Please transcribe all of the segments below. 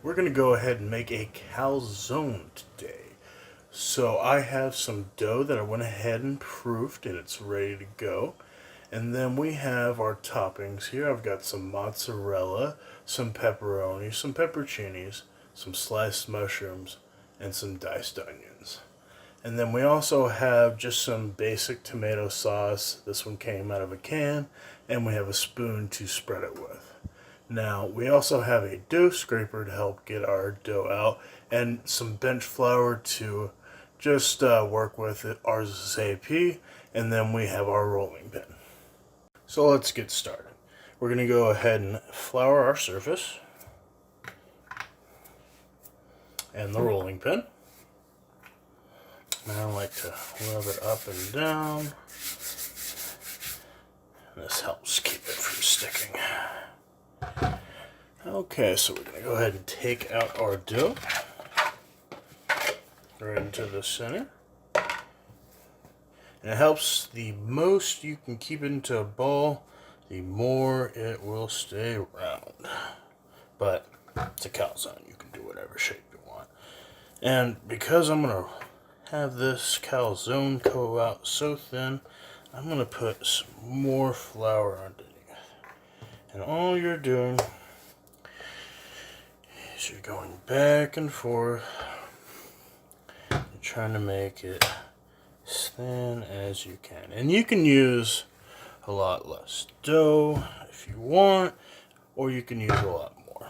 We're going to go ahead and make a calzone today. So I have some dough that I went ahead and proofed and it's ready to go. And then we have our toppings here. I've got some mozzarella, some pepperoni, some pepperoncinis, some sliced mushrooms, and some diced onions. And then we also have just some basic tomato sauce. This one came out of a can, and we have a spoon to spread it with. Now, we also have a dough scraper to help get our dough out, and some bench flour to just work with it. Ours is AP, and then we have our rolling pin. So let's get started. We're going to go ahead and flour our surface and the rolling pin. And I like to rub it up and down. This helps keep it from sticking. Okay, so we're going to go ahead and take out our dough right into the center. And it helps, the most you can keep it into a ball, the more it will stay round. But it's a calzone, you can do whatever shape you want. And because I'm going to have this calzone go out so thin, I'm going to put some more flour underneath. And all you're doing is you're going back and forth and trying to make it as thin as you can. And you can use a lot less dough if you want, or you can use a lot more.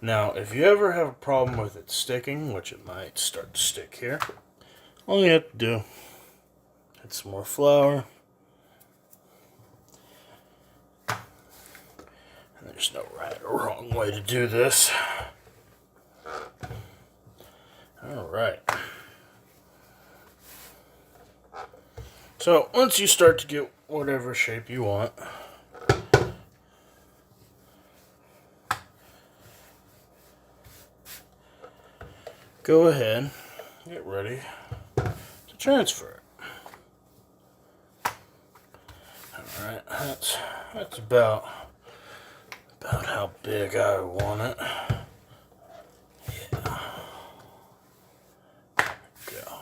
Now, if you ever have a problem with it sticking, which it might start to stick here, all you have to do, add some more flour. And there's no right or wrong way to do this. Alright. So, once you start to get whatever shape you want, go ahead, get ready to transfer it. Alright, that's about how big I want it. Yeah. Go.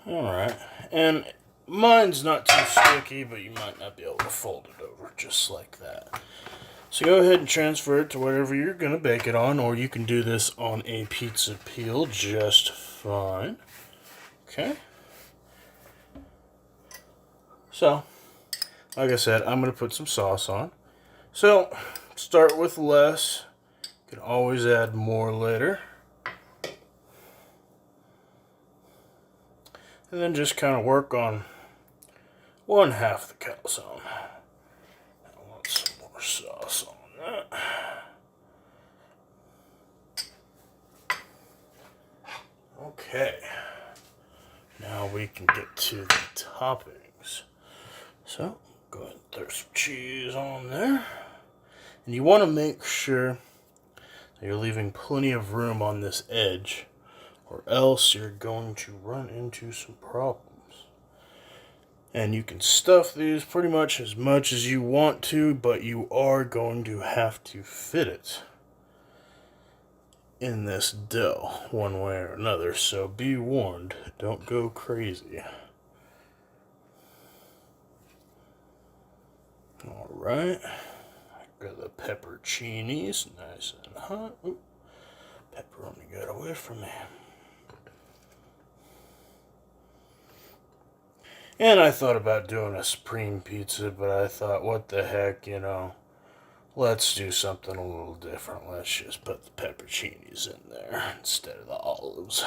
Alright, and mine's not too sticky, but you might not be able to fold it over just like that. So go ahead and transfer it to whatever you're going to bake it on, or you can do this on a pizza peel just fine. Okay. So, like I said, I'm going to put some sauce on. So, start with less. You can always add more later. And then just kind of work on one half the calzone. I want some more sauce on that. Okay. Now we can get to the toppings. So, go ahead and throw some cheese on there. And you want to make sure that you're leaving plenty of room on this edge, or else you're going to run into some problems. And you can stuff these pretty much as you want to, but you are going to have to fit it in this dough one way or another, so be warned, don't go crazy. Alright, got the pepperoncinis nice and hot. Ooh, pepperoni got away from me. And I thought about doing a supreme pizza, but I thought, what the heck, let's do something a little different. Let's just put the pepperoncinis in there instead of the olives.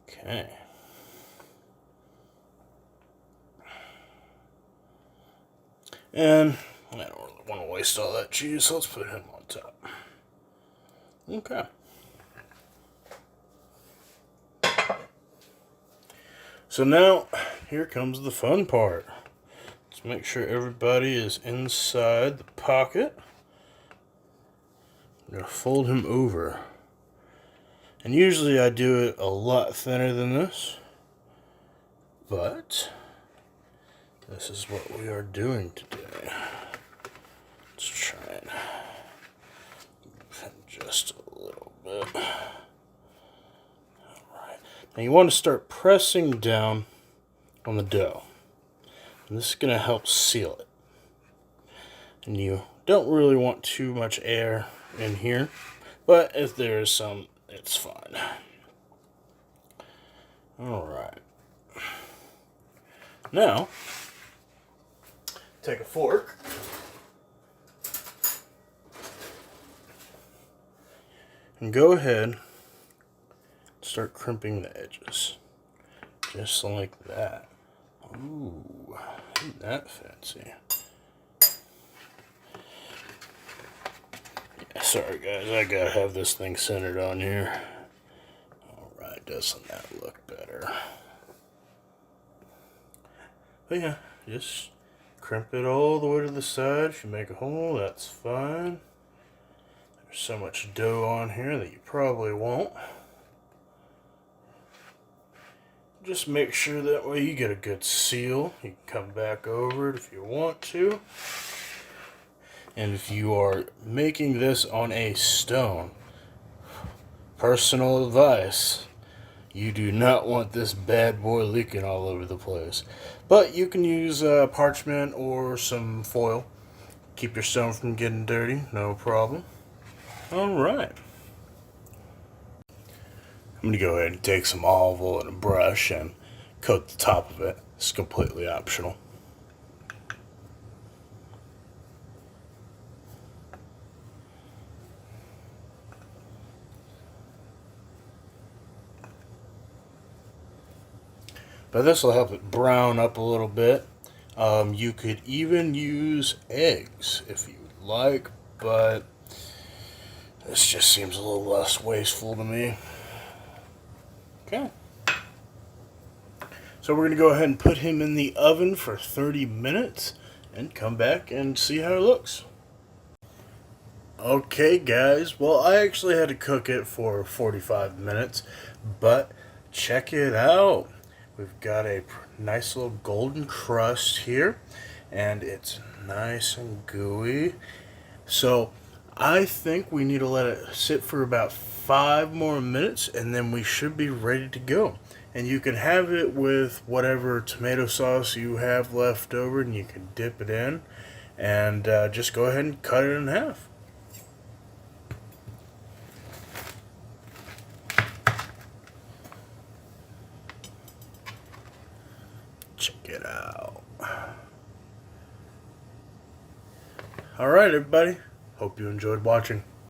Okay. And I don't really want to waste all that cheese, so let's put him on top. Okay. So now, here comes the fun part. Let's make sure everybody is inside the pocket. I'm going to fold him over. And usually I do it a lot thinner than this. But this is what we are doing today. Let's try and move him just a little bit. Alright. Now you want to start pressing down on the dough. And this is going to help seal it. And you don't really want too much air in here, but if there is some, it's fine. Alright. Now, take a fork and go ahead and start crimping the edges. Just like that. Ooh, isn't that fancy? Yeah, sorry guys, I gotta have this thing centered on here. Alright, doesn't that look better? But yeah, just crimp it all the way to the side. If you make a hole, that's fine. There's so much dough on here that you probably won't. Just make sure that way you get a good seal. You can come back over it if you want to. And if you are making this on a stone, personal advice, you do not want this bad boy leaking all over the place. But you can use parchment or some foil. Keep your stone from getting dirty, no problem. Alright. I'm going to go ahead and take some olive oil and a brush and coat the top of it. It's completely optional. But this will help it brown up a little bit. You could even use eggs if you would like, but this just seems a little less wasteful to me. Okay. So we're going to go ahead and put him in the oven for 30 minutes and come back and see how it looks. Okay guys, well I actually had to cook it for 45 minutes, but check it out. We've got a nice little golden crust here, and it's nice and gooey. So I think we need to let it sit for about 5 more minutes, and then we should be ready to go. And you can have it with whatever tomato sauce you have left over, and you can dip it in, and just go ahead and cut it in half. Check it out. Alright everybody, hope you enjoyed watching.